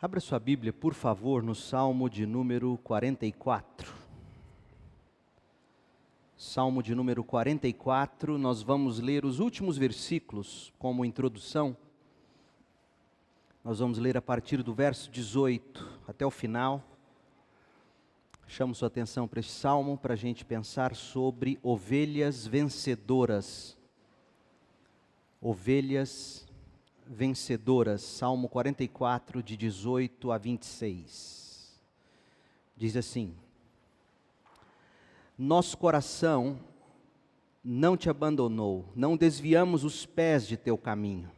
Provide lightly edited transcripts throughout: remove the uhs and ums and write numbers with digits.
Abra sua Bíblia, por favor, no Salmo de número 44. Salmo de número 44, nós vamos ler os últimos versículos como introdução. Nós vamos ler a partir do verso 18 até o final. Chamo sua atenção para esse salmo para a gente pensar sobre ovelhas vencedoras. Ovelhas vencedoras, Salmo 44, de 18 a 26. Diz assim: Nosso coração não te abandonou, não desviamos os pés de teu caminho.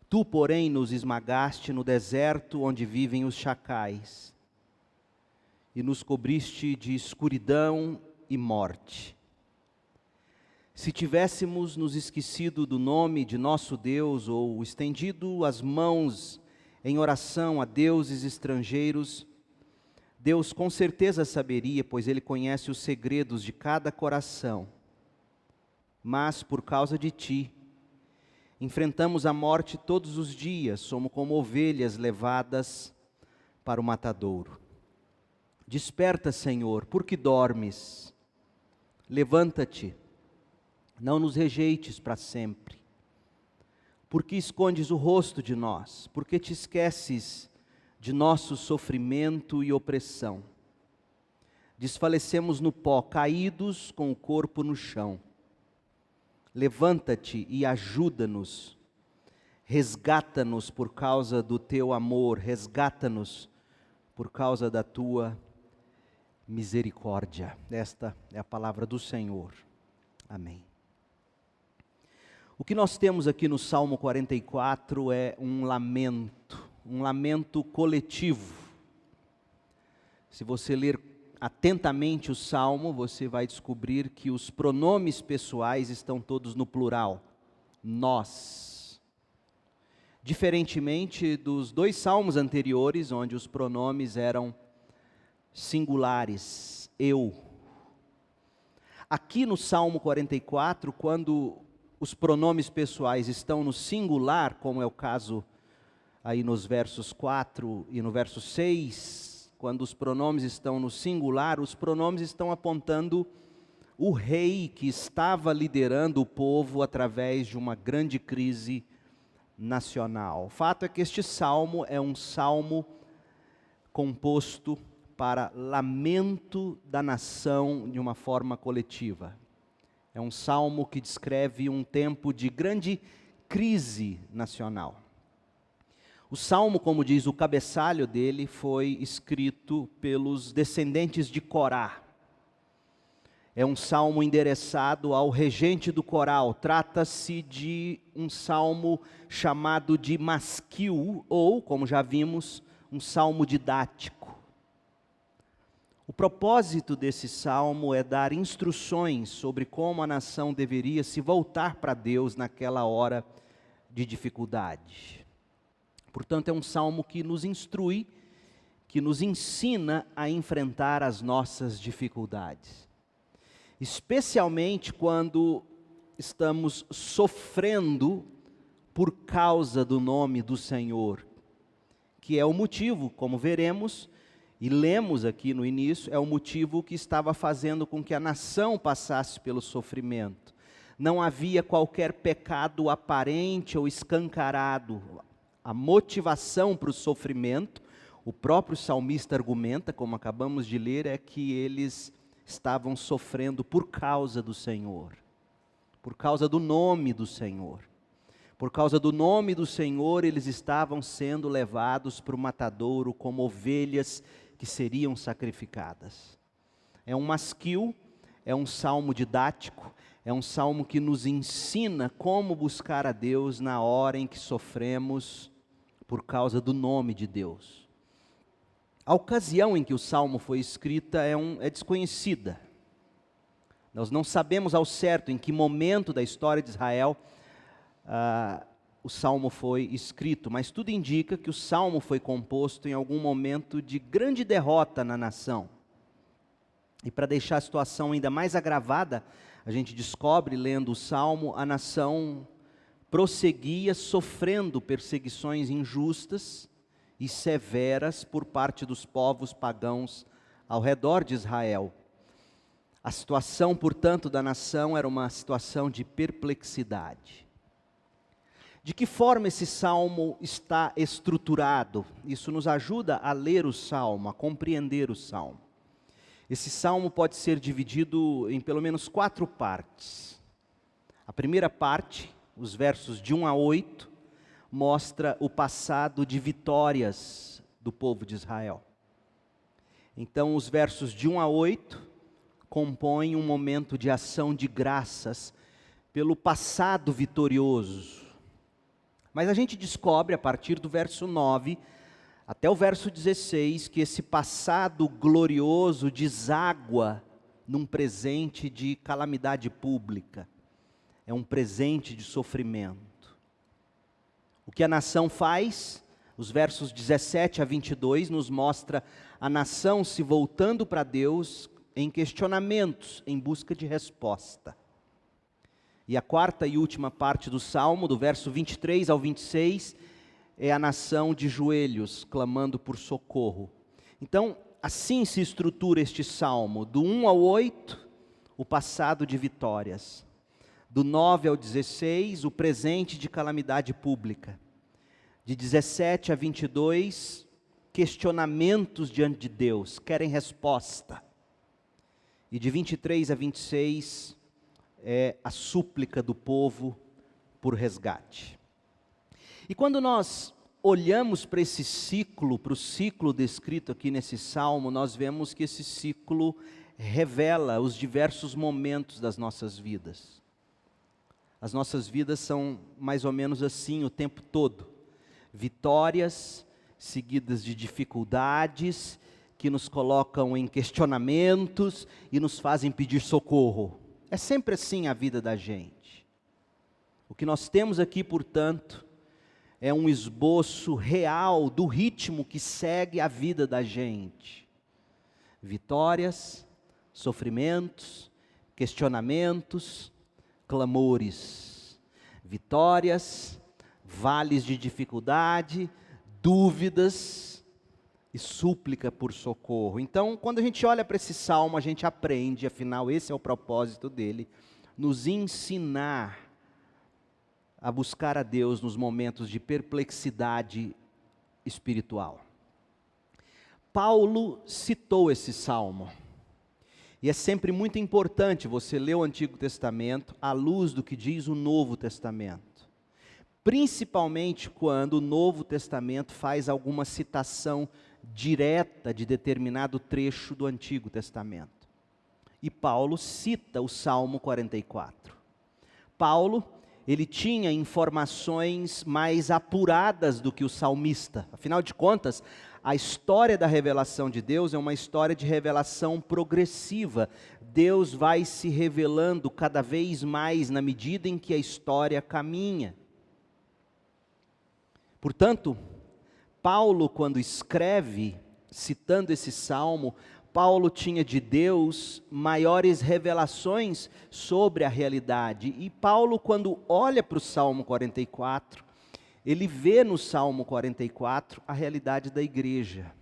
Tu, porém, nos esmagaste no deserto onde vivem os chacais, e nos cobriste de escuridão e morte. Se tivéssemos nos esquecido do nome de nosso Deus, ou estendido as mãos em oração a deuses estrangeiros, Deus com certeza saberia, pois Ele conhece os segredos de cada coração. Mas por causa de Ti, enfrentamos a morte todos os dias, somos como ovelhas levadas para o matadouro. Desperta, Senhor, porque dormes? Levanta-te. Não nos rejeites para sempre. Por que escondes o rosto de nós? Por que te esqueces de nosso sofrimento e opressão? Desfalecemos no pó, caídos com o corpo no chão. Levanta-te e ajuda-nos. Resgata-nos por causa do teu amor. Resgata-nos por causa da tua misericórdia. Esta é a palavra do Senhor. Amém. O que nós temos aqui no Salmo 44 é um lamento coletivo. Se você ler atentamente o Salmo, você vai descobrir que os pronomes pessoais estão todos no plural, nós. Diferentemente dos dois salmos anteriores, onde os pronomes eram singulares, eu. Aqui no Salmo 44, quando os pronomes pessoais estão no singular, como é o caso aí nos versos 4 e no verso 6, quando os pronomes estão no singular, os pronomes estão apontando o rei que estava liderando o povo através de uma grande crise nacional. O fato é que este salmo é um salmo composto para lamento da nação de uma forma coletiva. É um salmo que descreve um tempo de grande crise nacional. O salmo, como diz o cabeçalho dele, foi escrito pelos descendentes de Corá. É um salmo endereçado ao regente do coral. Trata-se de um salmo chamado de masquil, ou, como já vimos, um salmo didático. O propósito desse salmo é dar instruções sobre como a nação deveria se voltar para Deus naquela hora de dificuldade. Portanto, é um salmo que nos instrui, que nos ensina a enfrentar as nossas dificuldades. Especialmente quando estamos sofrendo por causa do nome do Senhor, que é o motivo, como veremos, e lemos aqui no início, é o motivo que estava fazendo com que a nação passasse pelo sofrimento. Não havia qualquer pecado aparente ou escancarado. A motivação para o sofrimento, o próprio salmista argumenta, como acabamos de ler, é que eles estavam sofrendo por causa do Senhor, por causa do nome do Senhor. Por causa do nome do Senhor, eles estavam sendo levados para o matadouro como ovelhas que seriam sacrificadas. É um masquil, é um salmo didático, é um salmo que nos ensina como buscar a Deus na hora em que sofremos por causa do nome de Deus. A ocasião em que o salmo foi escrita é desconhecida. Nós não sabemos ao certo em que momento da história de Israel o salmo foi escrito, mas tudo indica que o salmo foi composto em algum momento de grande derrota na nação. E para deixar a situação ainda mais agravada, a gente descobre, lendo o salmo, a nação prosseguia sofrendo perseguições injustas e severas por parte dos povos pagãos ao redor de Israel. A situação, portanto, da nação era uma situação de perplexidade. De que forma esse salmo está estruturado? Isso nos ajuda a ler o salmo, a compreender o salmo. Esse salmo pode ser dividido em pelo menos 4 partes. A primeira parte, os versos de 1 a 8, mostra o passado de vitórias do povo de Israel. Então, os versos de 1 a 8 compõem um momento de ação de graças pelo passado vitorioso. Mas a gente descobre, a partir do verso 9 até o verso 16, que esse passado glorioso deságua num presente de calamidade pública. É um presente de sofrimento. O que a nação faz? Os versos 17 a 22 nos mostra a nação se voltando para Deus em questionamentos, em busca de resposta. E a quarta e última parte do Salmo, do verso 23 ao 26, é a nação de joelhos, clamando por socorro. Então, assim se estrutura este Salmo, do 1 ao 8, o passado de vitórias. Do 9 ao 16, o presente de calamidade pública. De 17 a 22, questionamentos diante de Deus, querem resposta. E de 23 a 26, é a súplica do povo por resgate. E quando nós olhamos para esse ciclo, para o ciclo descrito aqui nesse salmo, nós vemos que esse ciclo revela os diversos momentos das nossas vidas. As nossas vidas são mais ou menos assim o tempo todo. Vitórias seguidas de dificuldades que nos colocam em questionamentos e nos fazem pedir socorro. É sempre assim a vida da gente. O que nós temos aqui, portanto, é um esboço real do ritmo que segue a vida da gente. Vitórias, sofrimentos, questionamentos, clamores. Vitórias, vales de dificuldade, dúvidas e súplica por socorro. Então, quando a gente olha para esse salmo, a gente aprende, afinal, esse é o propósito dele, nos ensinar a buscar a Deus nos momentos de perplexidade espiritual. Paulo citou esse salmo, e é sempre muito importante você ler o Antigo Testamento à luz do que diz o Novo Testamento. Principalmente quando o Novo Testamento faz alguma citação direta de determinado trecho do Antigo Testamento. E Paulo cita o Salmo 44. Paulo, ele tinha informações mais apuradas do que o salmista. Afinal de contas, a história da revelação de Deus é uma história de revelação progressiva. Deus vai se revelando cada vez mais na medida em que a história caminha. Portanto, Paulo, quando escreve, citando esse salmo, Paulo tinha de Deus maiores revelações sobre a realidade. E Paulo, quando olha para o Salmo 44, ele vê no Salmo 44 a realidade da igreja.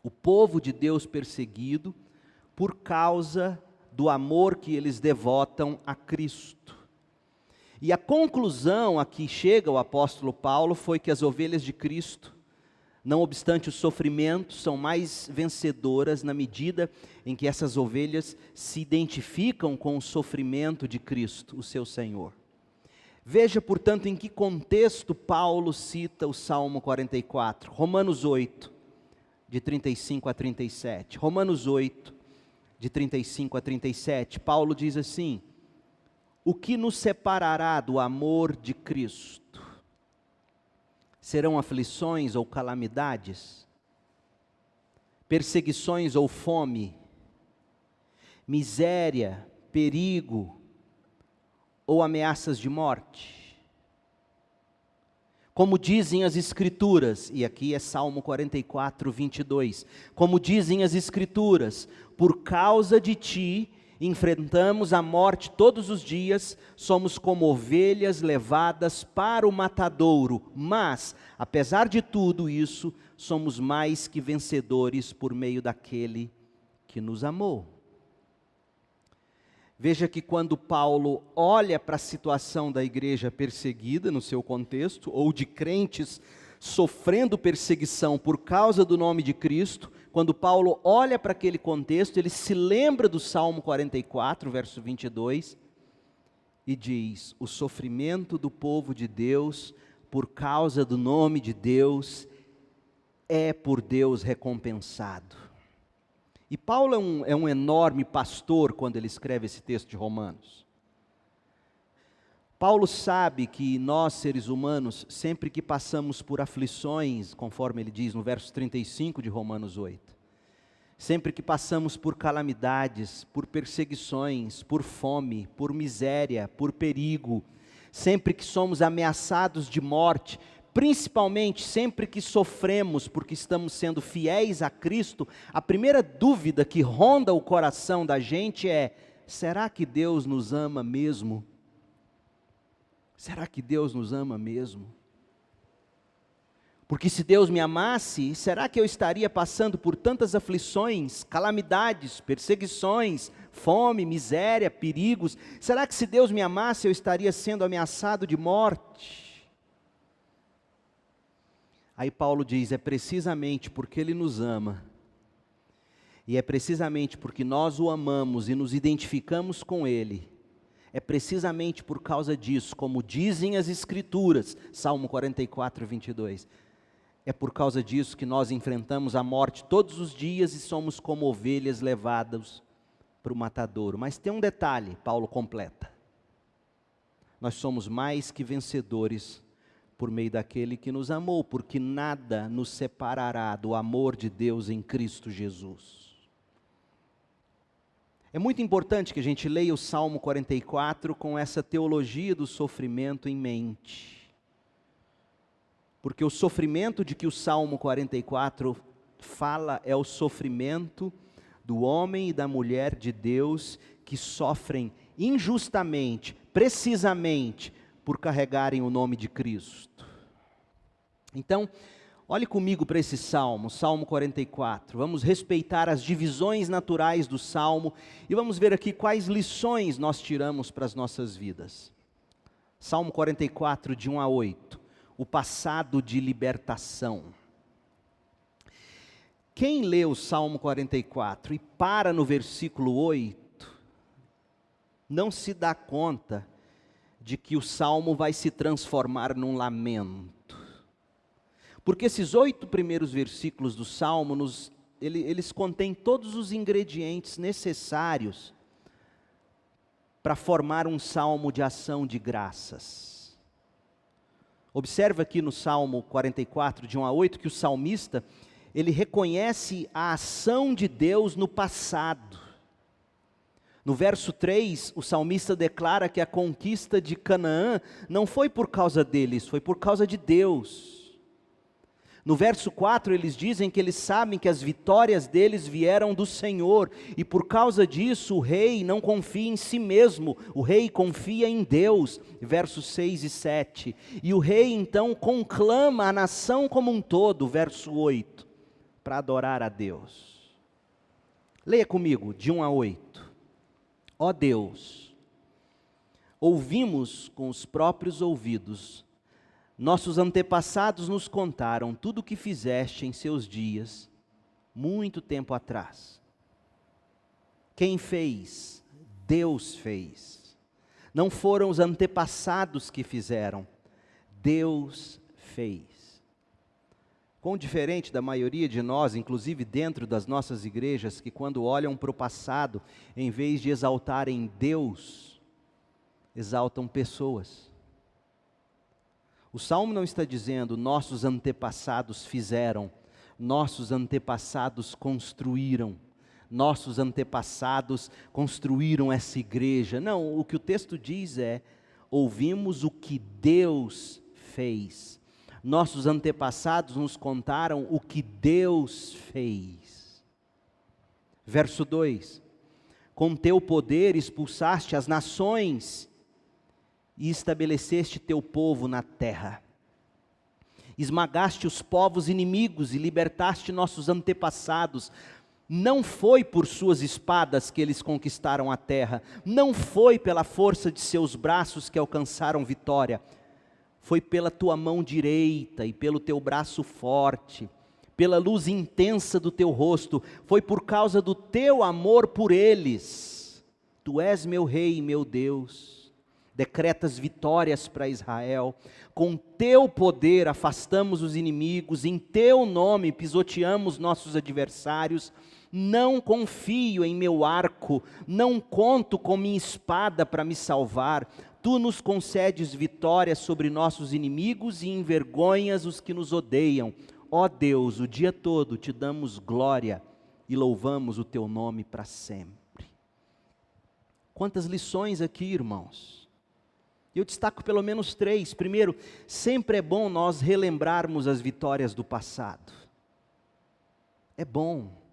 O povo de Deus perseguido por causa do amor que eles devotam a Cristo. E a conclusão a que chega o apóstolo Paulo foi que as ovelhas de Cristo, não obstante o sofrimento, são mais vencedoras na medida em que essas ovelhas se identificam com o sofrimento de Cristo, o seu Senhor. Veja, portanto, em que contexto Paulo cita o Salmo 44. Romanos 8, de 35 a 37. Romanos 8, de 35 a 37. Paulo diz assim: o que nos separará do amor de Cristo? Serão aflições ou calamidades? Perseguições ou fome? Miséria, perigo ou ameaças de morte? Como dizem as Escrituras, e aqui é Salmo 44, 22, como dizem as Escrituras, por causa de ti Enfrentamos a morte todos os dias, somos como ovelhas levadas para o matadouro, mas, apesar de tudo isso, somos mais que vencedores por meio daquele que nos amou. Veja que quando Paulo olha para a situação da igreja perseguida no seu contexto, ou de crentes sofrendo perseguição por causa do nome de Cristo, quando Paulo olha para aquele contexto, ele se lembra do Salmo 44, verso 22, e diz: o sofrimento do povo de Deus, por causa do nome de Deus, é por Deus recompensado. E Paulo é um enorme pastor quando ele escreve esse texto de Romanos. Paulo sabe que nós, seres humanos, sempre que passamos por aflições, conforme ele diz no verso 35 de Romanos 8, sempre que passamos por calamidades, por perseguições, por fome, por miséria, por perigo, sempre que somos ameaçados de morte, principalmente sempre que sofremos porque estamos sendo fiéis a Cristo, a primeira dúvida que ronda o coração da gente é: será que Deus nos ama mesmo? Será que Deus nos ama mesmo? Porque se Deus me amasse, será que eu estaria passando por tantas aflições, calamidades, perseguições, fome, miséria, perigos? Será que se Deus me amasse, eu estaria sendo ameaçado de morte? Aí Paulo diz: é precisamente porque Ele nos ama, e é precisamente porque nós o amamos e nos identificamos com Ele, é precisamente por causa disso, como dizem as Escrituras, Salmo 44, 22, é por causa disso que nós enfrentamos a morte todos os dias e somos como ovelhas levadas para o matadouro. Mas tem um detalhe, Paulo completa: nós somos mais que vencedores por meio daquele que nos amou, porque nada nos separará do amor de Deus em Cristo Jesus. É muito importante que a gente leia o Salmo 44 com essa teologia do sofrimento em mente. Porque o sofrimento de que o Salmo 44 fala é o sofrimento do homem e da mulher de Deus que sofrem injustamente, precisamente, por carregarem o nome de Cristo. Então, olhe comigo para esse Salmo, Salmo 44. Vamos respeitar as divisões naturais do Salmo e vamos ver aqui quais lições nós tiramos para as nossas vidas. Salmo 44, de 1 a 8. O passado de libertação. Quem lê o Salmo 44 e para no versículo 8, não se dá conta de que o Salmo vai se transformar num lamento. Porque esses 8 primeiros versículos do Salmo, eles contêm todos os ingredientes necessários para formar um salmo de ação de graças. Observa aqui no Salmo 44, de 1 a 8, que o salmista, ele reconhece a ação de Deus no passado. No verso 3, o salmista declara que a conquista de Canaã não foi por causa deles, foi por causa de Deus. No verso 4, eles dizem que eles sabem que as vitórias deles vieram do Senhor, e por causa disso o rei não confia em si mesmo, o rei confia em Deus, versos 6 e 7. E o rei então conclama a nação como um todo, verso 8, para adorar a Deus. Leia comigo, de 1 a 8. Ó Deus, ouvimos com os próprios ouvidos, nossos antepassados nos contaram tudo o que fizeste em seus dias, muito tempo atrás. Quem fez? Deus fez. Não foram os antepassados que fizeram, Deus fez. Quão diferente da maioria de nós, inclusive dentro das nossas igrejas, que quando olham para o passado, em vez de exaltarem Deus, exaltam pessoas. O Salmo não está dizendo, nossos antepassados fizeram, nossos antepassados construíram, nossos antepassados construíram essa igreja. Não, o que o texto diz é, ouvimos o que Deus fez. Nossos antepassados nos contaram o que Deus fez. Verso 2. com teu poder expulsaste as nações e estabeleceste teu povo na terra. Esmagaste os povos inimigos e libertaste nossos antepassados. Não foi por suas espadas que eles conquistaram a terra, não foi pela força de seus braços que alcançaram vitória, foi pela tua mão direita e pelo teu braço forte, pela luz intensa do teu rosto, foi por causa do teu amor por eles. Tu és meu rei e meu Deus, decretas vitórias para Israel, com teu poder afastamos os inimigos, em teu nome pisoteamos nossos adversários. Não confio em meu arco, não conto com minha espada para me salvar. Tu nos concedes vitória sobre nossos inimigos e envergonhas os que nos odeiam. Ó Deus, o dia todo te damos glória e louvamos o teu nome para sempre. Quantas lições aqui, irmãos. Eu destaco pelo menos 3. Primeiro, sempre é bom nós relembrarmos as vitórias do passado. É bom.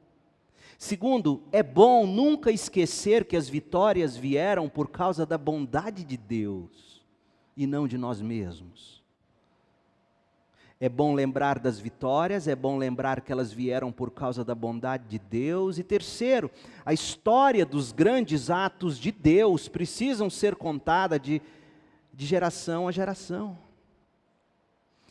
Segundo, é bom nunca esquecer que as vitórias vieram por causa da bondade de Deus e não de nós mesmos. É bom lembrar das vitórias, é bom lembrar que elas vieram por causa da bondade de Deus. E terceiro, a história dos grandes atos de Deus precisam ser contada de geração a geração.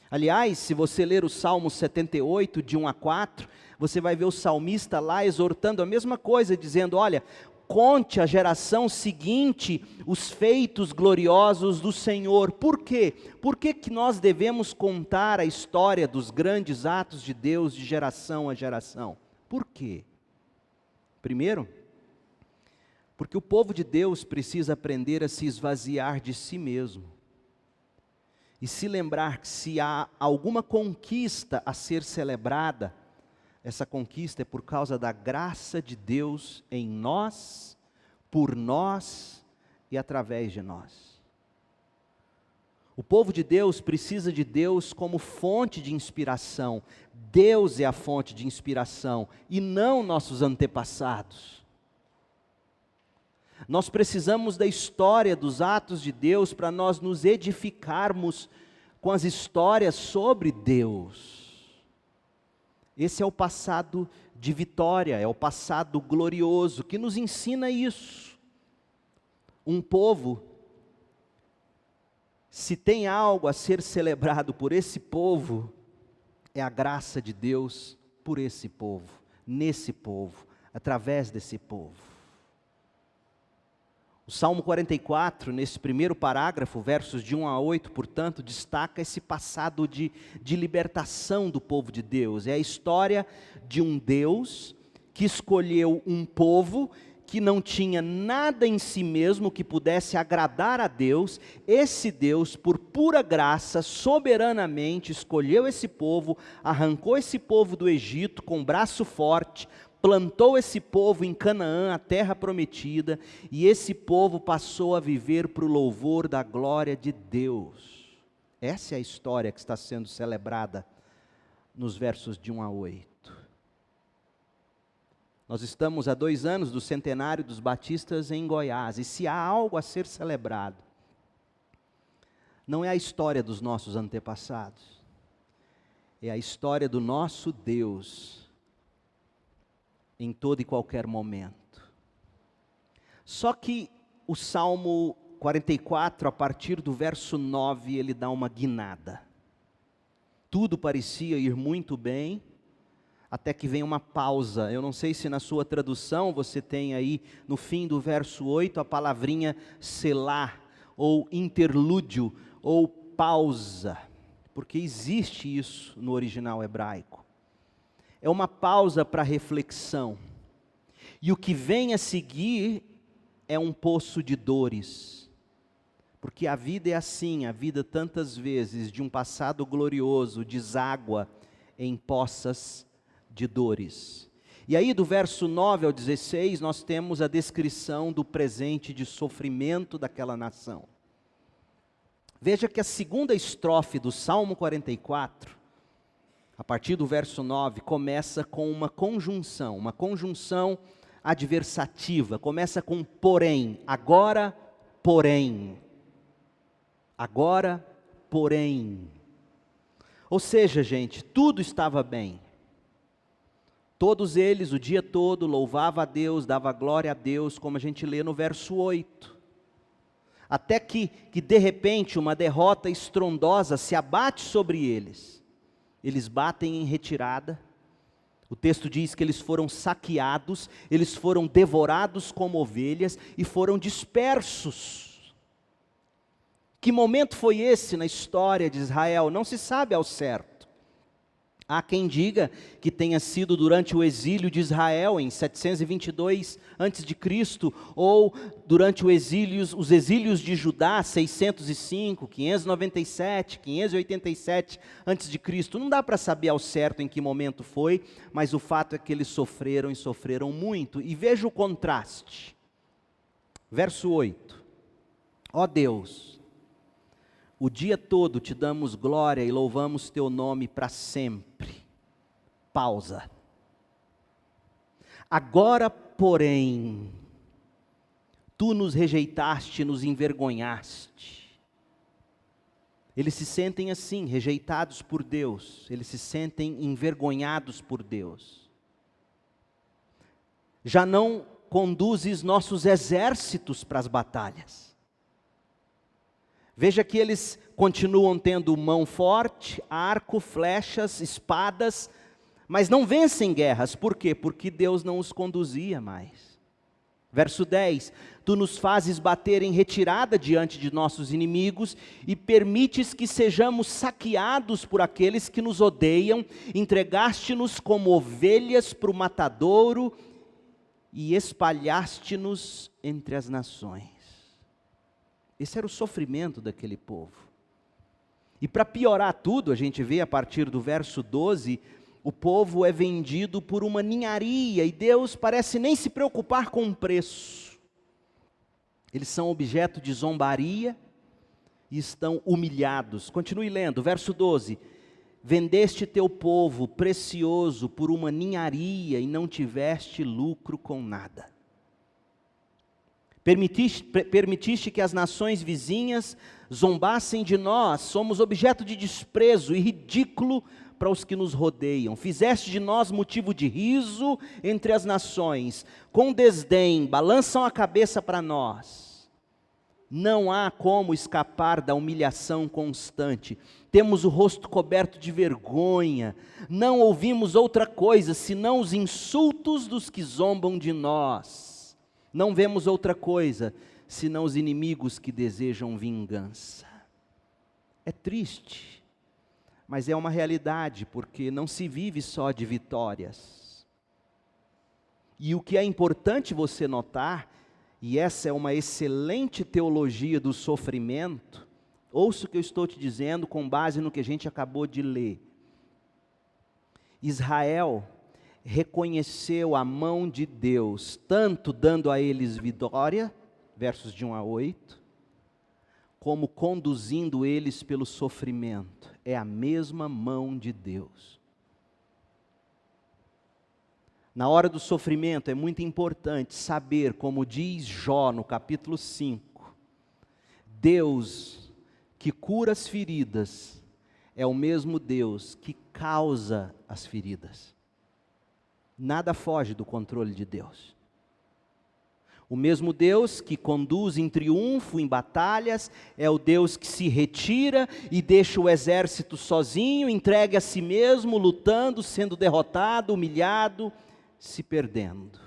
Aliás, se você ler o Salmo 78, de 1 a 4, você vai ver o salmista lá exortando a mesma coisa, dizendo, olha, conte à geração seguinte os feitos gloriosos do Senhor. Por quê? Por que que nós devemos contar a história dos grandes atos de Deus de geração a geração? Por quê? Primeiro, porque o povo de Deus precisa aprender a se esvaziar de si mesmo. E se lembrar que se há alguma conquista a ser celebrada, essa conquista é por causa da graça de Deus em nós, por nós e através de nós. O povo de Deus precisa de Deus como fonte de inspiração. Deus é a fonte de inspiração e não nossos antepassados. Nós precisamos da história dos atos de Deus para nós nos edificarmos com as histórias sobre Deus. Esse é o passado de vitória, é o passado glorioso que nos ensina isso. Um povo, se tem algo a ser celebrado por esse povo, é a graça de Deus por esse povo, nesse povo, através desse povo. O Salmo 44, nesse primeiro parágrafo, versos de 1 a 8, portanto, destaca esse passado de libertação do povo de Deus. É a história de um Deus que escolheu um povo que não tinha nada em si mesmo que pudesse agradar a Deus. Esse Deus, por pura graça, soberanamente escolheu esse povo, arrancou esse povo do Egito com braço forte, plantou esse povo em Canaã, a terra prometida, e esse povo passou a viver para o louvor da glória de Deus. Essa é a história que está sendo celebrada nos versos de 1 a 8. Nós estamos há 2 anos do centenário dos batistas em Goiás, e se há algo a ser celebrado, não é a história dos nossos antepassados, é a história do nosso Deus, em todo e qualquer momento. Só que o Salmo 44, a partir do verso 9, ele dá uma guinada. Tudo parecia ir muito bem, até que vem uma pausa. Eu não sei se na sua tradução você tem aí, no fim do verso 8, a palavrinha selá, ou interlúdio, ou pausa, porque existe isso no original hebraico. É uma pausa para reflexão. E o que vem a seguir é um poço de dores. Porque a vida é assim, a vida tantas vezes de um passado glorioso deságua em poças de dores. E aí do verso 9 ao 16 nós temos a descrição do presente de sofrimento daquela nação. Veja que a segunda estrofe do Salmo 44, a partir do verso 9, começa com uma conjunção adversativa, começa com porém, agora, porém. Agora, porém. Ou seja, gente, tudo estava bem. Todos eles, o dia todo, louvavam a Deus, dava glória a Deus, como a gente lê no verso 8. Até que de repente uma derrota estrondosa se abate sobre eles. Eles batem em retirada. O texto diz que eles foram saqueados, eles foram devorados como ovelhas e foram dispersos. Que momento foi esse na história de Israel? Não se sabe ao certo. Há quem diga que tenha sido durante o exílio de Israel, em 722 a.C., ou durante os exílios de Judá, 605, 597, 587 a.C. Não dá para saber ao certo em que momento foi, mas o fato é que eles sofreram e sofreram muito. E veja o contraste. Verso 8. Ó Deus, o dia todo te damos glória e louvamos teu nome para sempre. Pausa. Agora, porém, tu nos rejeitaste, nos envergonhaste. Eles se sentem assim, rejeitados por Deus. Eles se sentem envergonhados por Deus. Já não conduzes nossos exércitos para as batalhas. Veja que eles continuam tendo mão forte, arco, flechas, espadas, mas não vencem guerras. Por quê? Porque Deus não os conduzia mais. Verso 10, tu nos fazes bater em retirada diante de nossos inimigos e permites que sejamos saqueados por aqueles que nos odeiam, entregaste-nos como ovelhas para o matadouro e espalhaste-nos entre as nações. Esse era o sofrimento daquele povo. E para piorar tudo, a gente vê a partir do verso 12, o povo é vendido por uma ninharia e Deus parece nem se preocupar com o preço. Eles são objeto de zombaria e estão humilhados. Continue lendo, verso 12. Vendeste teu povo precioso por uma ninharia e não tiveste lucro com nada. Permitiste que as nações vizinhas zombassem de nós, somos objeto de desprezo e ridículo para os que nos rodeiam. Fizeste de nós motivo de riso entre as nações, com desdém, balançam a cabeça para nós. Não há como escapar da humilhação constante. Temos o rosto coberto de vergonha, não ouvimos outra coisa senão os insultos dos que zombam de nós. Não vemos outra coisa, senão os inimigos que desejam vingança. É triste, mas é uma realidade, porque não se vive só de vitórias. E o que é importante você notar, e essa é uma excelente teologia do sofrimento, ouça o que eu estou te dizendo com base no que a gente acabou de ler. Israel reconheceu a mão de Deus, tanto dando a eles vitória, versos de 1 a 8, como conduzindo eles pelo sofrimento. É a mesma mão de Deus. Na hora do sofrimento é muito importante saber, como diz Jó no capítulo 5, Deus que cura as feridas é o mesmo Deus que causa as feridas. Nada foge do controle de Deus. O mesmo Deus que conduz em triunfo em batalhas, é o Deus que se retira e deixa o exército sozinho, entregue a si mesmo, lutando, sendo derrotado, humilhado, se perdendo.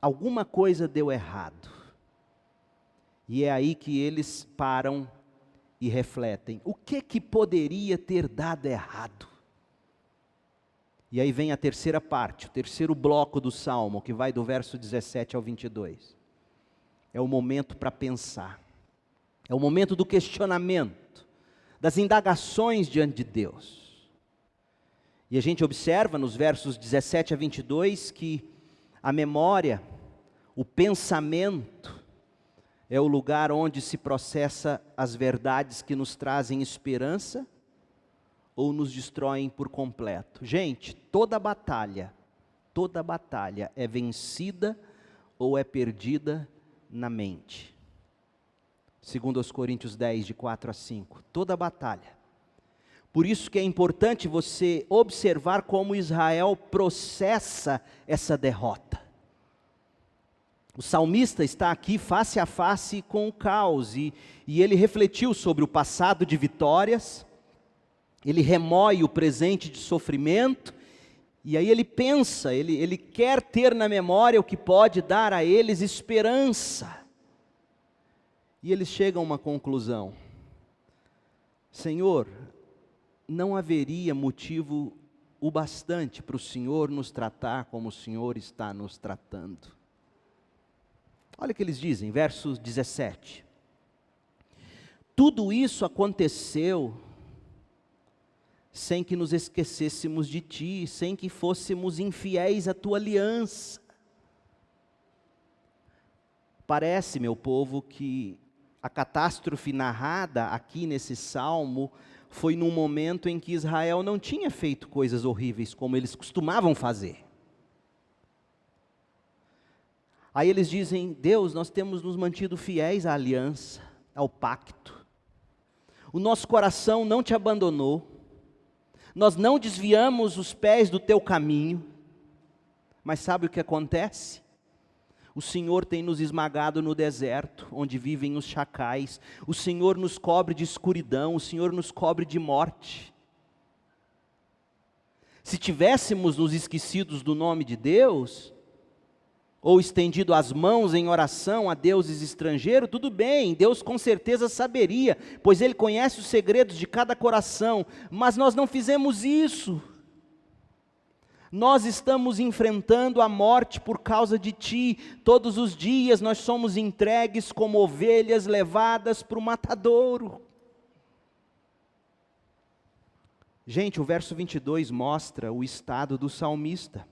Alguma coisa deu errado. E é aí que eles param e refletem. O que poderia ter dado errado? E aí vem a terceira parte, o terceiro bloco do Salmo, que vai do verso 17 ao 22. É o momento para pensar. É o momento do questionamento, das indagações diante de Deus. E a gente observa nos versos 17 a 22 que a memória, o pensamento, é o lugar onde se processa as verdades que nos trazem esperança ou nos destroem por completo. Gente, toda batalha toda batalha é vencida ou é perdida na mente. Segundo aos Coríntios 10, de 4 a 5, toda batalha. Por isso que é importante você observar como Israel processa essa derrota. O salmista está aqui face a face com o caos, e ele refletiu sobre o passado de vitórias, ele remói o presente de sofrimento, e aí ele pensa, ele quer ter na memória o que pode dar a eles esperança. E eles chegam a uma conclusão: Senhor, não haveria motivo o bastante para o Senhor nos tratar como o Senhor está nos tratando. Olha o que eles dizem, verso 17. Tudo isso aconteceu sem que nos esquecêssemos de Ti, sem que fôssemos infiéis à Tua aliança. Parece, meu povo, que a catástrofe narrada aqui nesse salmo foi num momento em que Israel não tinha feito coisas horríveis como eles costumavam fazer. Aí eles dizem: Deus, nós temos nos mantido fiéis à aliança, ao pacto. O nosso coração não Te abandonou. Nós não desviamos os pés do Teu caminho. Mas sabe o que acontece? O Senhor tem nos esmagado no deserto, onde vivem os chacais. O Senhor nos cobre de escuridão, o Senhor nos cobre de morte. Se tivéssemos nos esquecidos do nome de Deus, ou estendido as mãos em oração a deuses estrangeiros, tudo bem, Deus com certeza saberia, pois Ele conhece os segredos de cada coração, mas nós não fizemos isso. Nós estamos enfrentando a morte por causa de Ti. Todos os dias nós somos entregues como ovelhas levadas para o matadouro. Gente, o verso 22 mostra o estado do salmista,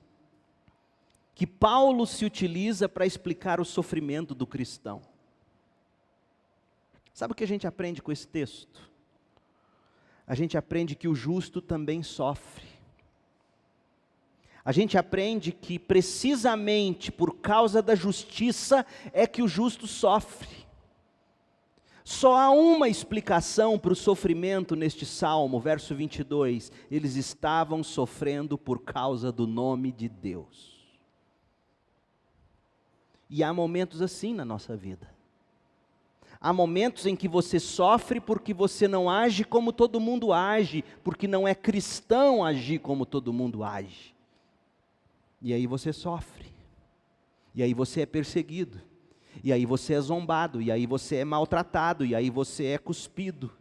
que Paulo se utiliza para explicar o sofrimento do cristão. Sabe o que a gente aprende com esse texto? A gente aprende que o justo também sofre. A gente aprende que precisamente por causa da justiça é que o justo sofre. Só há uma explicação para o sofrimento neste salmo, verso 22. Eles estavam sofrendo por causa do nome de Deus. E há momentos assim na nossa vida. Há momentos em que você sofre porque você não age como todo mundo age, porque não é cristão agir como todo mundo age. E aí você sofre, e aí você é perseguido, e aí você é zombado, e aí você é maltratado, e aí você é cuspido.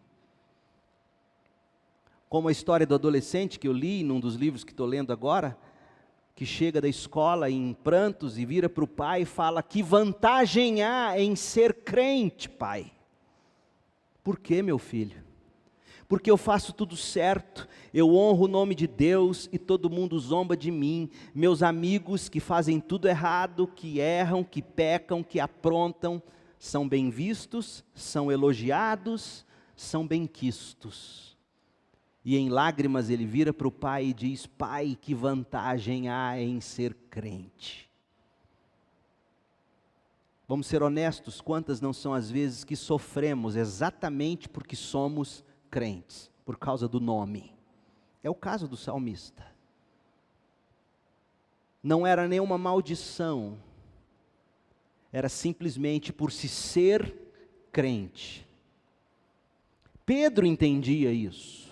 Como a história do adolescente que eu li num dos livros que estou lendo agora, que chega da escola em prantos e vira para o pai e fala: que vantagem há em ser crente, pai? Por quê, meu filho? Porque eu faço tudo certo, eu honro o nome de Deus e todo mundo zomba de mim. Meus amigos que fazem tudo errado, que erram, que pecam, que aprontam, são bem vistos, são elogiados, são benquistos. E em lágrimas ele vira para o pai e diz: pai, que vantagem há em ser crente? Vamos ser honestos, quantas não são as vezes que sofremos exatamente porque somos crentes, por causa do nome? É o caso do salmista. Não era nenhuma maldição, era simplesmente por se ser crente. Pedro entendia isso.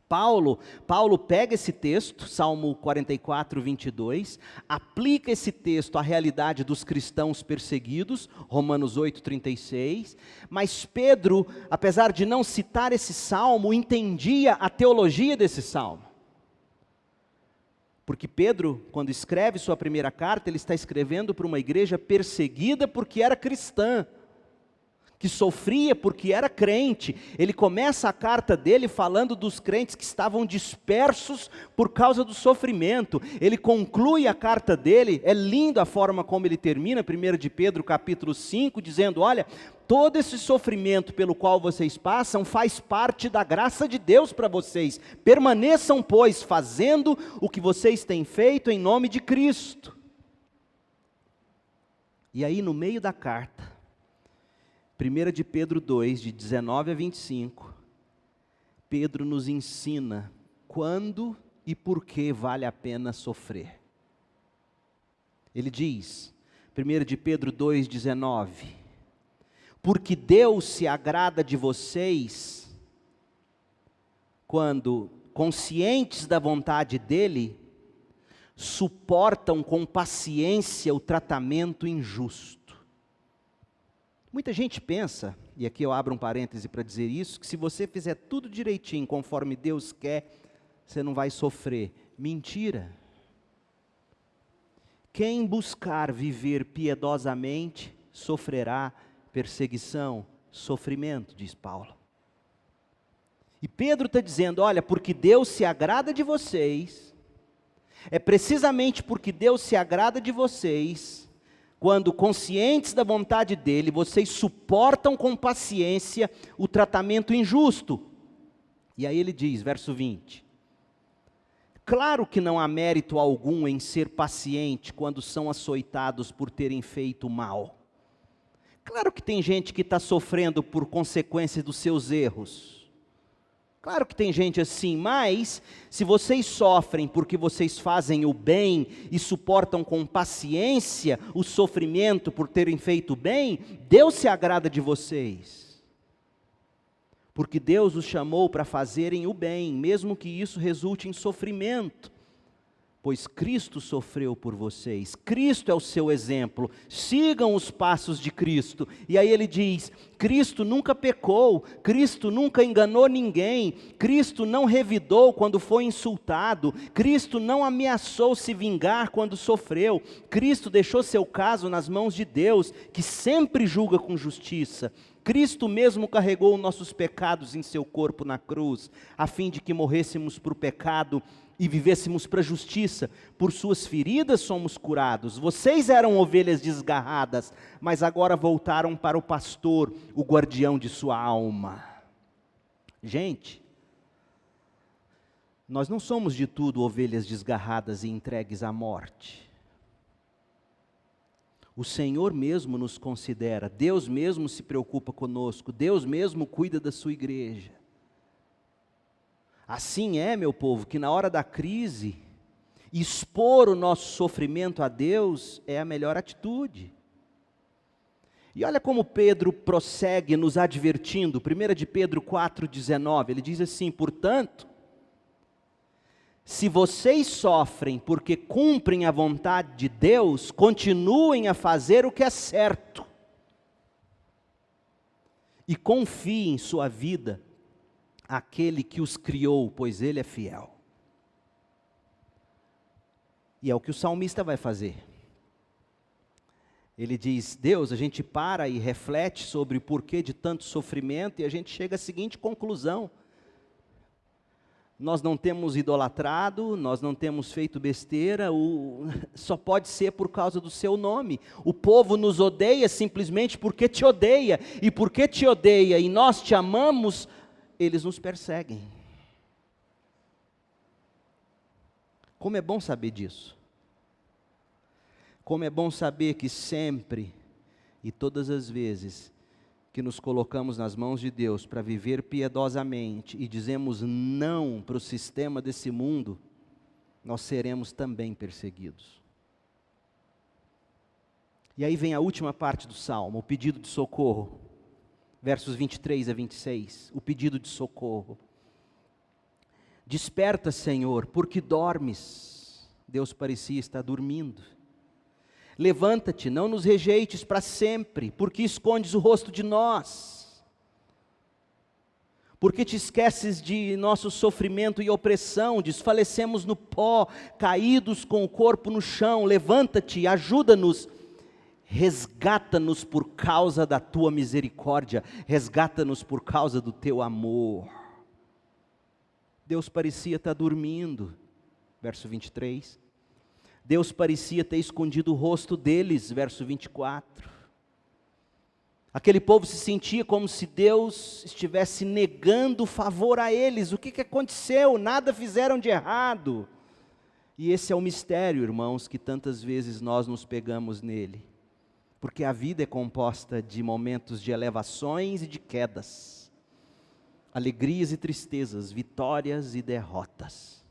Paulo pega esse texto, Salmo 44, 22, aplica esse texto à realidade dos cristãos perseguidos, Romanos 8, 36, mas Pedro, apesar de não citar esse salmo, entendia a teologia desse salmo. Porque Pedro, quando escreve sua primeira carta, ele está escrevendo para uma igreja perseguida porque era cristã. que sofria porque era crente. Ele começa a carta dele falando dos crentes que estavam dispersos por causa do sofrimento. Ele conclui a carta dele, é linda a forma como ele termina, 1 de Pedro capítulo 5, dizendo: olha, todo esse sofrimento pelo qual vocês passam faz parte da graça de Deus para vocês. Permaneçam, pois, fazendo o que vocês têm feito em nome de Cristo. E aí no meio da carta, 1 de Pedro 2, de 19 a 25, Pedro nos ensina quando e por que vale a pena sofrer. Ele diz, 1 de Pedro 2, 19, porque Deus se agrada de vocês quando, conscientes da vontade dEle, suportam com paciência o tratamento injusto. Muita gente pensa, e aqui eu abro um parêntese para dizer isso, que se você fizer tudo direitinho, conforme Deus quer, você não vai sofrer. Mentira. Quem buscar viver piedosamente, sofrerá perseguição, sofrimento, diz Paulo. E Pedro está dizendo, olha, porque Deus se agrada de vocês, é precisamente porque Deus se agrada de vocês, quando conscientes da vontade dEle, vocês suportam com paciência o tratamento injusto. E aí ele diz, verso 20, claro que não há mérito algum em ser paciente quando são açoitados por terem feito mal. Claro que tem gente que está sofrendo por consequência dos seus erros. Claro que tem gente assim, mas se vocês sofrem porque vocês fazem o bem e suportam com paciência o sofrimento por terem feito o bem, Deus se agrada de vocês. Porque Deus os chamou para fazerem o bem, mesmo que isso resulte em sofrimento. Pois Cristo sofreu por vocês, Cristo é o seu exemplo, sigam os passos de Cristo. E aí ele diz, Cristo nunca pecou, Cristo nunca enganou ninguém, Cristo não revidou quando foi insultado, Cristo não ameaçou se vingar quando sofreu, Cristo deixou seu caso nas mãos de Deus, que sempre julga com justiça. Cristo mesmo carregou nossos pecados em seu corpo na cruz, a fim de que morrêssemos para o pecado e vivêssemos para a justiça. Por suas feridas somos curados. Vocês eram ovelhas desgarradas, mas agora voltaram para o pastor, o guardião de sua alma. Gente, nós não somos de tudo ovelhas desgarradas e entregues à morte. O Senhor mesmo nos considera, Deus mesmo se preocupa conosco, Deus mesmo cuida da sua igreja. Assim é, meu povo, que na hora da crise, expor o nosso sofrimento a Deus é a melhor atitude. E olha como Pedro prossegue nos advertindo, 1 de Pedro 4,19, ele diz assim, portanto, se vocês sofrem porque cumprem a vontade de Deus, continuem a fazer o que é certo. E confiem sua vida àquele que os criou, pois Ele é fiel. E é o que o salmista vai fazer. Ele diz, Deus, a gente para e reflete sobre o porquê de tanto sofrimento e a gente chega à seguinte conclusão. Nós não temos idolatrado, nós não temos feito besteira, só pode ser por causa do seu nome. O povo nos odeia simplesmente porque te odeia, e porque te odeia e nós te amamos, eles nos perseguem. Como é bom saber disso. Como é bom saber que sempre e todas as vezes que nos colocamos nas mãos de Deus para viver piedosamente e dizemos não para o sistema desse mundo, nós seremos também perseguidos. E aí vem a última parte do Salmo, o pedido de socorro, versos 23 a 26, o pedido de socorro. Desperta, Senhor, porque dormes. Deus parecia estar dormindo. Levanta-te, não nos rejeites para sempre, porque escondes o rosto de nós. Porque te esqueces de nosso sofrimento e opressão, desfalecemos no pó, caídos com o corpo no chão. Levanta-te, ajuda-nos, resgata-nos por causa da tua misericórdia, resgata-nos por causa do teu amor. Deus parecia estar dormindo, verso 23. Deus parecia ter escondido o rosto deles, verso 24. Aquele povo se sentia como se Deus estivesse negando o favor a eles. O que aconteceu? Nada fizeram de errado. E esse é o mistério, irmãos, que tantas vezes nós nos pegamos nele. Porque a vida é composta de momentos de elevações e de quedas, alegrias e tristezas, vitórias e derrotas.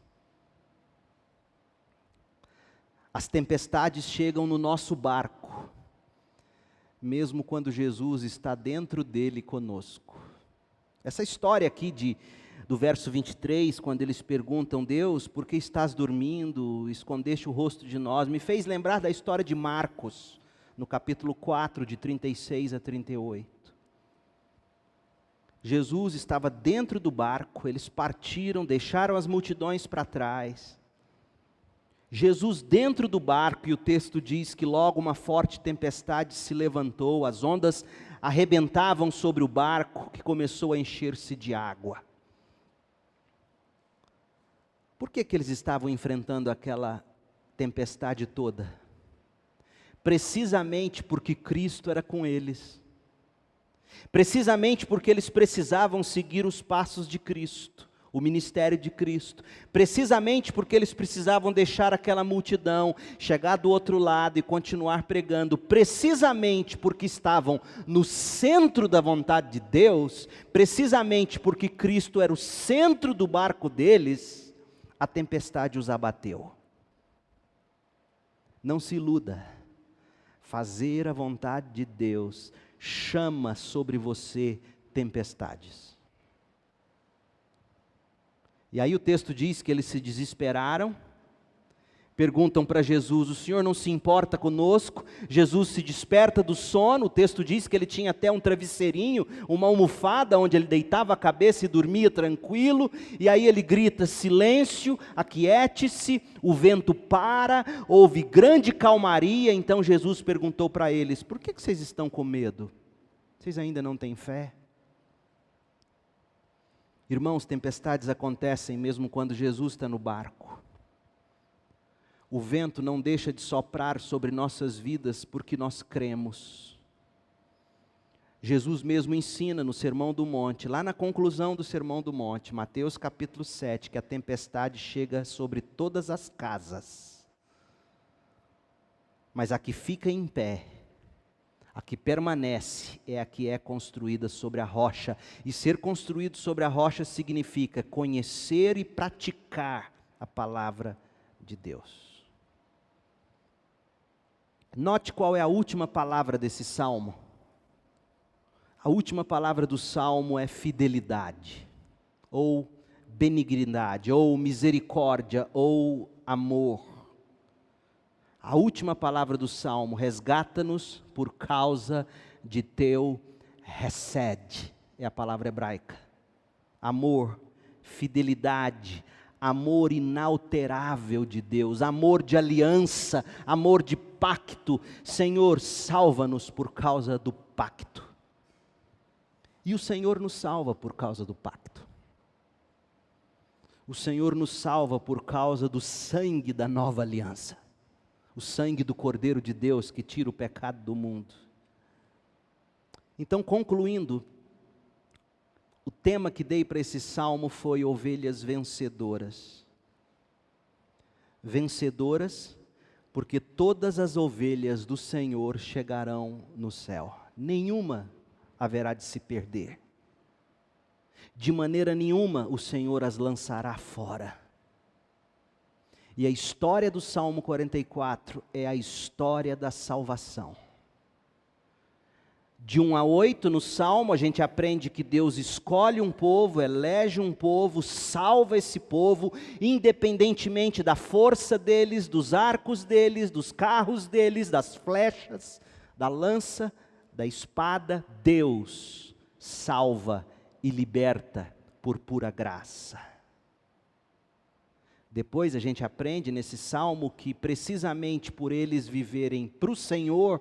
As tempestades chegam no nosso barco, mesmo quando Jesus está dentro dele conosco. Essa história aqui do verso 23, quando eles perguntam: Deus, por que estás dormindo, escondeste o rosto de nós, me fez lembrar da história de Marcos, no capítulo 4, de 36 a 38. Jesus estava dentro do barco, eles partiram, deixaram as multidões para trás. Jesus dentro do barco, e o texto diz que logo uma forte tempestade se levantou, as ondas arrebentavam sobre o barco, que começou a encher-se de água. Por que eles estavam enfrentando aquela tempestade toda? Precisamente porque Cristo era com eles. Precisamente porque eles precisavam seguir os passos de Cristo, o ministério de Cristo. Precisamente porque eles precisavam deixar aquela multidão, chegar do outro lado e continuar pregando. Precisamente porque estavam no centro da vontade de Deus, precisamente porque Cristo era o centro do barco deles, a tempestade os abateu. Não se iluda. Fazer a vontade de Deus chama sobre você tempestades. E aí o texto diz que eles se desesperaram, perguntam para Jesus: o Senhor não se importa conosco? Jesus se desperta do sono, o texto diz que ele tinha até um travesseirinho, uma almofada onde ele deitava a cabeça e dormia tranquilo, e aí ele grita: silêncio, aquiete-se, o vento para, houve grande calmaria. Então Jesus perguntou para eles: por que vocês estão com medo? Vocês ainda não têm fé? Irmãos, tempestades acontecem mesmo quando Jesus está no barco. O vento não deixa de soprar sobre nossas vidas porque nós cremos. Jesus mesmo ensina no Sermão do Monte, lá na conclusão do Sermão do Monte, Mateus capítulo 7, que a tempestade chega sobre todas as casas. Mas a que fica em pé, a que permanece, é a que é construída sobre a rocha. E ser construído sobre a rocha significa conhecer e praticar a palavra de Deus. Note qual é a última palavra desse salmo. A última palavra do salmo é fidelidade, ou benignidade, ou misericórdia, ou amor. A última palavra do salmo: resgata-nos por causa de teu hesed, é a palavra hebraica. Amor, fidelidade, amor inalterável de Deus, amor de aliança, amor de pacto. Senhor, salva-nos por causa do pacto. E o Senhor nos salva por causa do pacto. O Senhor nos salva por causa do sangue da nova aliança. O sangue do Cordeiro de Deus que tira o pecado do mundo. Então, concluindo, o tema que dei para esse salmo foi ovelhas vencedoras. Vencedoras, porque todas as ovelhas do Senhor chegarão no céu. Nenhuma haverá de se perder. De maneira nenhuma o Senhor as lançará fora. E a história do Salmo 44 é a história da salvação. De 1 a 8 no Salmo, a gente aprende que Deus escolhe um povo, elege um povo, salva esse povo, independentemente da força deles, dos arcos deles, dos carros deles, das flechas, da lança, da espada. Deus salva e liberta por pura graça. Depois a gente aprende nesse salmo que precisamente por eles viverem para o Senhor,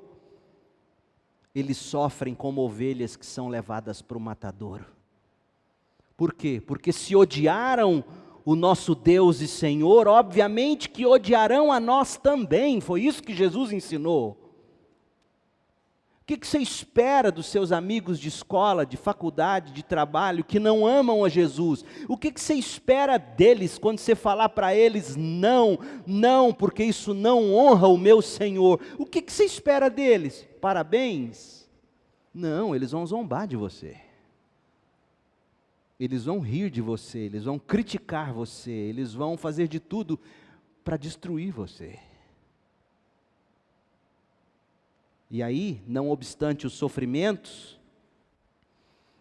eles sofrem como ovelhas que são levadas para o matadouro. Por quê? Porque se odiaram o nosso Deus e Senhor, obviamente que odiarão a nós também. Foi isso que Jesus ensinou. O que você espera dos seus amigos de escola, de faculdade, de trabalho, que não amam a Jesus? O que você espera deles quando você falar para eles, não, não, porque isso não honra o meu Senhor? O que você espera deles? Parabéns? Não, eles vão zombar de você. Eles vão rir de você, eles vão criticar você, eles vão fazer de tudo para destruir você. E aí, não obstante os sofrimentos,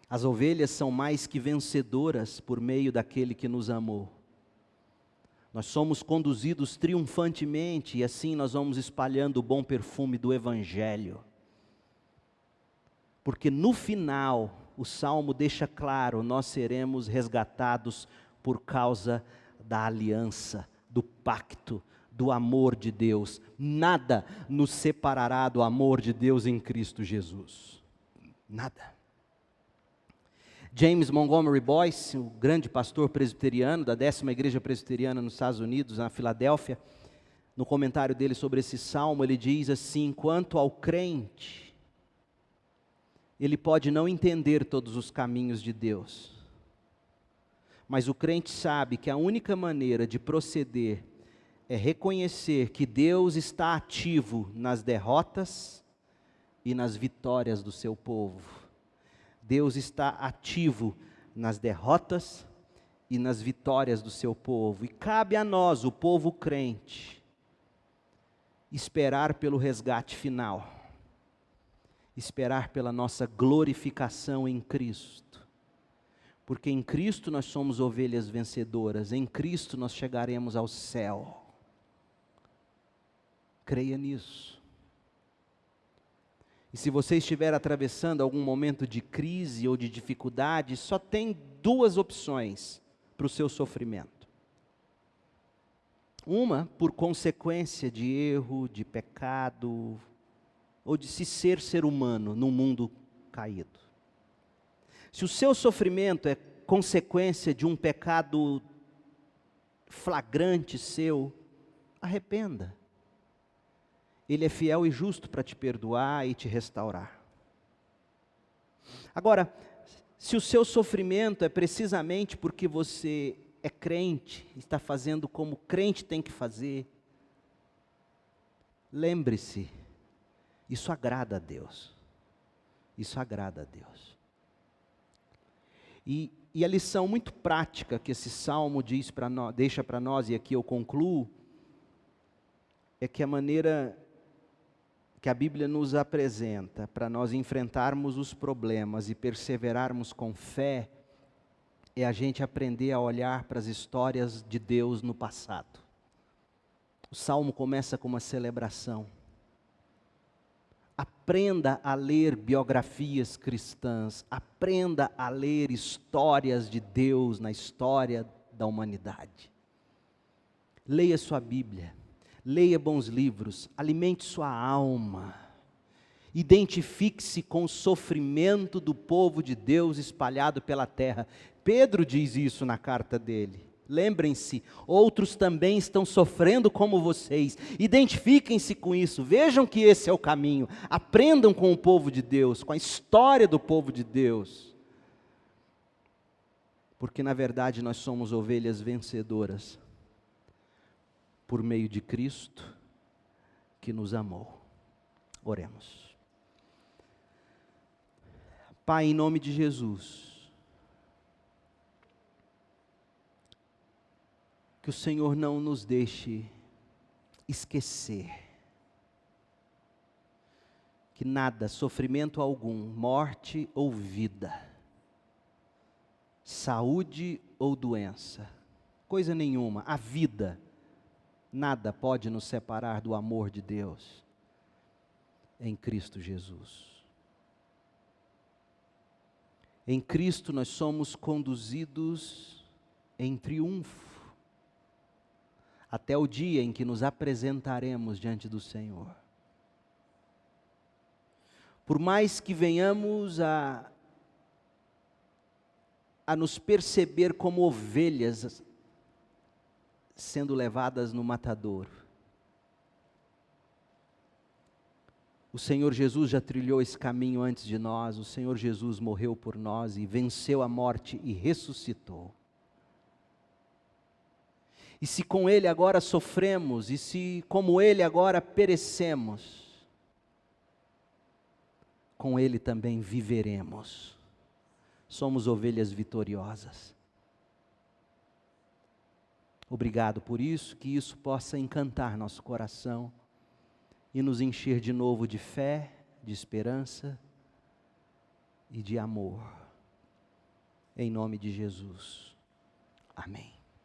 as ovelhas são mais que vencedoras por meio daquele que nos amou. Nós somos conduzidos triunfantemente e assim nós vamos espalhando o bom perfume do Evangelho. Porque no final, o Salmo deixa claro, nós seremos resgatados por causa da aliança, do pacto, do amor de Deus. Nada nos separará do amor de Deus em Cristo Jesus. Nada. James Montgomery Boyce, o grande pastor presbiteriano da 10ª Igreja Presbiteriana nos Estados Unidos, na Filadélfia, no comentário dele sobre esse salmo, ele diz assim: quanto ao crente, ele pode não entender todos os caminhos de Deus, mas o crente sabe que a única maneira de proceder é reconhecer que Deus está ativo nas derrotas e nas vitórias do seu povo. Deus está ativo nas derrotas e nas vitórias do seu povo. E cabe a nós, o povo crente, esperar pelo resgate final. Esperar pela nossa glorificação em Cristo. Porque em Cristo nós somos ovelhas vencedoras, em Cristo nós chegaremos ao céu. Creia nisso. E se você estiver atravessando algum momento de crise ou de dificuldade, só tem duas opções para o seu sofrimento. Uma, por consequência de erro, de pecado, ou de se ser humano num mundo caído. Se o seu sofrimento é consequência de um pecado flagrante seu, arrependa. Ele é fiel e justo para te perdoar e te restaurar. Agora, se o seu sofrimento é precisamente porque você é crente, está fazendo como crente tem que fazer, lembre-se, isso agrada a Deus. Isso agrada a Deus. E a lição muito prática que esse salmo deixa para nós, e aqui eu concluo, é que a maneira que a Bíblia nos apresenta para nós enfrentarmos os problemas e perseverarmos com fé, é a gente aprender a olhar para as histórias de Deus no passado. O salmo começa com uma celebração. Aprenda a ler biografias cristãs, aprenda a ler histórias de Deus na história da humanidade. Leia sua Bíblia, leia bons livros, alimente sua alma, identifique-se com o sofrimento do povo de Deus espalhado pela terra. Pedro diz isso na carta dele. Lembrem-se, outros também estão sofrendo como vocês, identifiquem-se com isso, vejam que esse é o caminho, aprendam com o povo de Deus, com a história do povo de Deus, porque na verdade nós somos ovelhas vencedoras, por meio de Cristo, que nos amou. Oremos. Pai, em nome de Jesus, que o Senhor não nos deixe esquecer que nada, sofrimento algum, morte ou vida, saúde ou doença, coisa nenhuma, a vida, nada pode nos separar do amor de Deus em Cristo Jesus. Em Cristo nós somos conduzidos em triunfo, até o dia em que nos apresentaremos diante do Senhor. Por mais que venhamos a nos perceber como ovelhas sendo levadas no matadouro, o Senhor Jesus já trilhou esse caminho antes de nós, o Senhor Jesus morreu por nós e venceu a morte e ressuscitou. E se com Ele agora sofremos, e se como Ele agora perecemos, com Ele também viveremos. Somos ovelhas vitoriosas. Obrigado por isso, que isso possa encantar nosso coração e nos encher de novo de fé, de esperança e de amor. Em nome de Jesus. Amém.